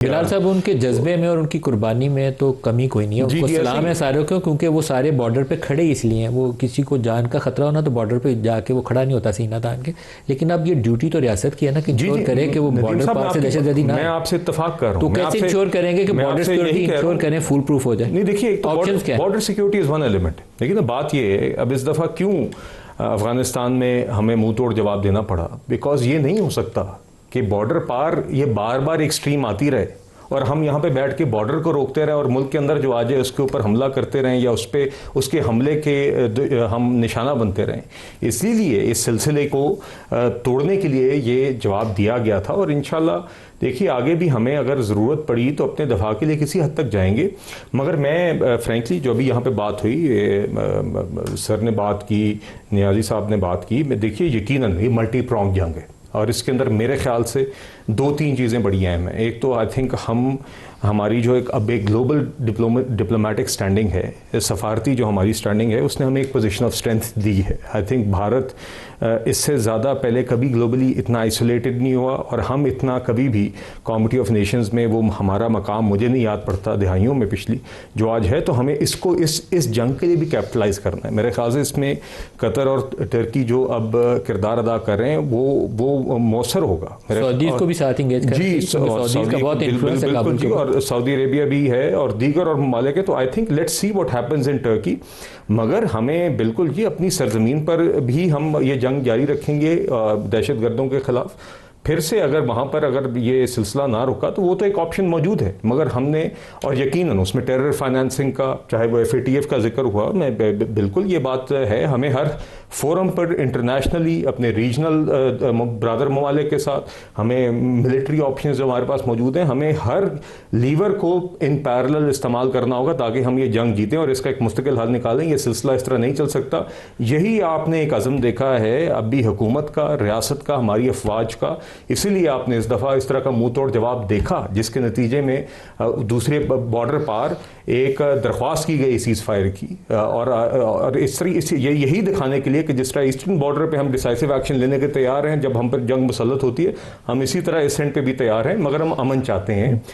बिलाल साहब उनके जज्बे में और उनकी कुर्बानी में तो कमी कोई नहीं है, उनको सलाम है सारों को, क्योंकि वो सारे बॉर्डर पे खड़े इसलिए हैं। वो किसी को जान का खतरा होना तो बॉर्डर पे जाके वो खड़ा नहीं होता सीना तान के। लेकिन अब ये ड्यूटी तो रियासत की है ना कि इंश्योर करे कि वो बॉर्डर पार से दहशतगर्दी ना। मैं आपसे इत्तेफाक कर रहा हूं, तो कैसे इंश्योर करेंगे कि बॉर्डर सिक्योरिटी इंश्योर करें, फुल प्रूफ हो जाए? नहीं देखिए, ऑप्शंस क्या है? Border security is one element, लेकिन ना बात ये है अब इस दफा क्यों अफगानिस्तान में हमें मुंह तोड़ जवाब देना पड़ा। बिकॉज ये नहीं हो सकता कि बॉर्डर पार ये बार बार एक स्ट्रीम आती रहे और हम यहाँ पे बैठ के बॉर्डर को रोकते रहें और मुल्क के अंदर जो आ जाए उसके ऊपर हमला करते रहें या उस पर उसके हमले के हम निशाना बनते रहें। इसीलिए इस सिलसिले को तोड़ने के लिए ये जवाब दिया गया था और इंशाल्लाह देखिए आगे भी हमें अगर ज़रूरत पड़ी तो अपने दफा के लिए किसी हद तक जाएंगे। मगर मैं फ्रेंकली जो अभी यहाँ पे बात हुई, सर ने बात की, नियाजी साहब ने बात की, मैं देखिए यकीनन ये मल्टी प्रॉन्ग जंग है और इसके अंदर मेरे ख्याल से दो तीन चीज़ें बड़ी अहम हैं। एक तो आई थिंक हमारी जो अब एक ग्लोबल डिप्लोमेटिक स्टैंडिंग है, सफारती जो हमारी स्टैंडिंग है, उसने हमें एक पोजीशन ऑफ स्ट्रेंथ दी है। आई थिंक भारत इससे ज़्यादा पहले कभी ग्लोबली इतना आइसोलेटेड नहीं हुआ और हम इतना कभी भी कमिटी ऑफ नेशंस में वो हमारा मकाम मुझे नहीं याद पड़ता दहाइयों में पिछली जो आज है। तो हमें इसको इस जंग के लिए भी कैपिटलाइज करना है। मेरे ख्याल से इसमें कतर और टर्की जो अब किरदार अदा कर रहे हैं वो मौसर होगा। सऊदीज़ को भी साथ इंगेज करें जी, सऊदीज़ का बहुत इन्फ्लुएंस है काबुल के, और सऊदी अरेबिया भी है और दीगर और ममालिक है। तो I think let's see what happens in Turkey. मगर हमें बिल्कुल जी अपनी सरजमीन पर भी हम ये जंग जारी रखेंगे दहशतगर्दों के खिलाफ। फिर से अगर वहाँ पर अगर ये सिलसिला ना रुका तो वो तो एक ऑप्शन मौजूद है। मगर हमने और यकीनन उसमें टेरर फाइनेंसिंग का, चाहे वो FATF का जिक्र हुआ, मैं बिल्कुल ये बात है, हमें हर फोरम पर इंटरनेशनली अपने रीजनल ब्रदर ममालिक के साथ हमें मिलिट्री ऑप्शंस जो हमारे पास मौजूद हैं, हमें हर लीवर को इन पैरेलल इस्तेमाल करना होगा ताकि हम ये जंग जीतें और इसका एक मुस्तकिल हल निकालें। ये सिलसिला इस तरह नहीं चल सकता। यही आपने एक अज़म देखा है अब भी हुकूमत का, रियासत का, हमारी अफवाज का। इसीलिए आपने इस दफ़ा इस तरह का मुंह तोड़ जवाब देखा जिसके नतीजे में दूसरे बॉर्डर पार एक दरख्वास्त की गई सीज़ फायर की और इस तरह यही दिखाने के लिए कि जिस तरह ईस्टर्न बॉर्डर पे हम डिसाइसिव एक्शन लेने के तैयार हैं जब हम पर जंग मुसल्लत होती है, हम इसी तरह इस एंड पे भी तैयार हैं। मगर हम अमन चाहते हैं।